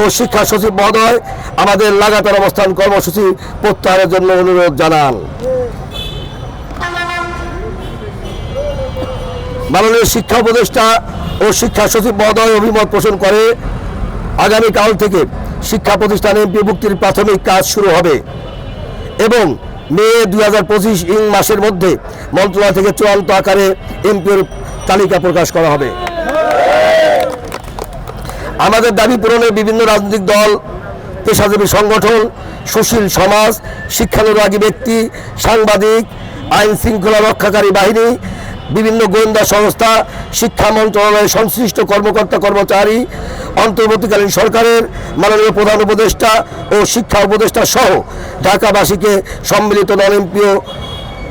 ও শিক্ষা সচিব মহোদয় আমাদের লাগাতার অবস্থান কর্মসূচি প্রত্যাহারের জন্য অনুরোধ জানান। মাননীয় শিক্ষা উপদেষ্টা ও শিক্ষা সচিব মহোদয় অভিমত পোষণ করে আগামীকাল থেকে শিক্ষা প্রতিষ্ঠানে এমপিওভুক্তির প্রাথমিক কাজ শুরু হবে এবং মে 2025 মাসের মধ্যে মন্ত্রণালয় থেকে চূড়ান্ত আকারে এমপিওর তালিকা প্রকাশ করা হবে। আমাদের দাবি পূরণে বিভিন্ন রাজনৈতিক দল, পেশাজীবী সংগঠন, সুশীল সমাজ, শিক্ষানুরাগী ব্যক্তি, সাংবাদিক, আইন শৃঙ্খলা রক্ষাকারী বাহিনী, বিভিন্ন গোয়েন্দা সংস্থা, শিক্ষা মন্ত্রণালয়ের সংশ্লিষ্ট কর্মকর্তা কর্মচারী, অন্তর্বর্তীকালীন সরকারের মাননীয় প্রধান উপদেষ্টা ও শিক্ষা উপদেষ্টা সহ ঢাকাবাসীকে সম্মিলিত নন এমপিও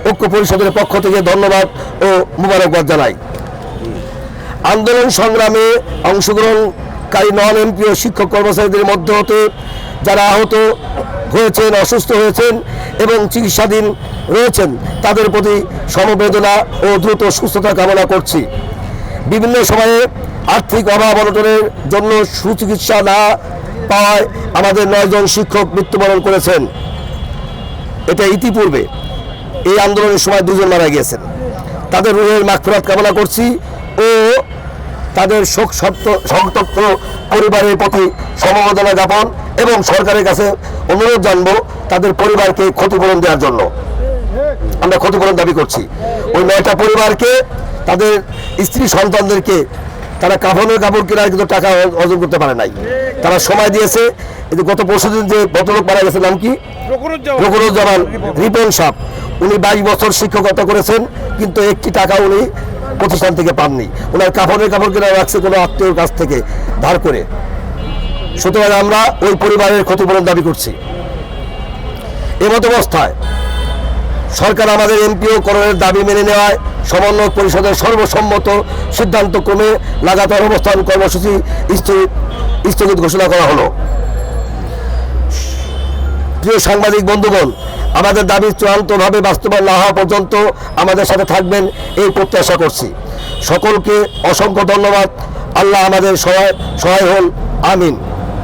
ঐক্য পরিষদের পক্ষ থেকে ধন্যবাদ ও মোবারকবাদ জানাই। আন্দোলন সংগ্রামে অংশগ্রহণকারী নন এমপিও শিক্ষক কর্মচারীদের মধ্যে হতে যারা আহত হয়েছেন, অসুস্থ হয়েছেন এবং চিকিৎসাধীন রয়েছেন তাদের প্রতি সমবেদনা ও দ্রুত সুস্থতা কামনা করছি। বিভিন্ন সময়ে আর্থিক অভাব অনটনের জন্য সুচিকিৎসা না পাওয়ায় আমাদের 9 জন শিক্ষক মৃত্যুবরণ করেছেন। এটা ইতিপূর্বে এই আন্দোলনের সময় 2 জন মারা গিয়েছেন। তাদের রুহের মাগফিরাত কামনা করছি ও তাদের সন্তপ্ত পরিবারের প্রতি সমবেদনা জ্ঞাপন এবং সরকারের কাছে অনুরোধ জানবো তাদের পরিবারকে ক্ষতিপূরণ দেওয়ার জন্য। আমরা ক্ষতিপূরণ দাবি করছি। ওই 9টা পরিবারকে, তাদের স্ত্রী সন্তানদেরকে তারা কাফনের কাপড় কেনার কিন্তু টাকা অর্জন করতে পারে নাই। তারা সময় দিয়েছে। গত পরশুদিন যে ভদ্রলোক মারা গেছে, নাম কি? রকুরুজ্জামান রিপন সাহেব। উনি 22 বছর শিক্ষকতা করেছেন, কিন্তু একটি টাকা উনি প্রতিষ্ঠান থেকে পাননি। ওনার কাফনের কাপড় কেনা রাখছে কোনো আত্মীয়র কাছ থেকে ধার করে। সুতরাং আমরা ওই পরিবারের ক্ষতিপূরণ দাবি করছি। এমত অবস্থায় সরকার আমাদের এমপিও করণের দাবি মেনে নেওয়ায় সমন্বয় পরিষদের সর্বসম্মত সিদ্ধান্ত ক্রমে লাগাতার অবস্থান কর্মসূচি স্থগিত ঘোষণা করা হলো। প্রিয় সাংবাদিক বন্ধুগণ, আমাদের দাবি চূড়ান্তভাবে বাস্তবায়ন না হওয়া পর্যন্ত আমাদের সাথে থাকবেন এই প্রত্যাশা করছি। সকলকে অসংখ্য ধন্যবাদ। আল্লাহ আমাদের সহায় হন। আমিন।